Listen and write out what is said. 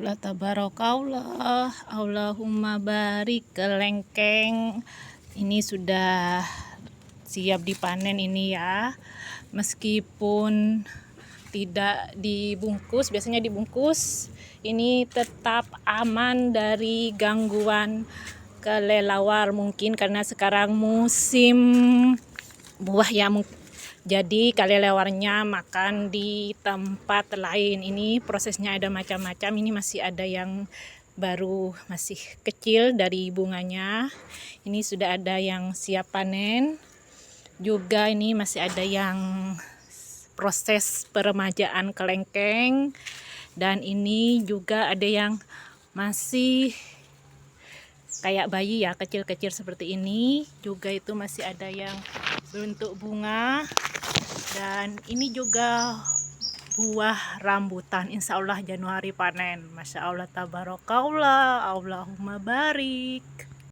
Allah tabarakallah, Allahumma barik kelengkeng. Ini sudah siap dipanen ini ya. Meskipun tidak dibungkus, biasanya dibungkus, ini tetap aman dari gangguan kelelawar mungkin karena sekarang musim buah ya. Jadi kelelewarnya makan di tempat lain. Ini prosesnya ada macam-macam. Ini masih ada yang baru masih kecil dari bunganya. Ini sudah ada yang siap panen. Juga ini masih ada yang proses peremajaan kelengkeng. Dan ini juga ada yang masih kayak bayi ya, kecil-kecil seperti ini. Juga itu masih ada yang bentuk bunga. Dan ini juga buah rambutan, insya Allah Januari panen. Masya Allah tabarakallah, Allahumma barik.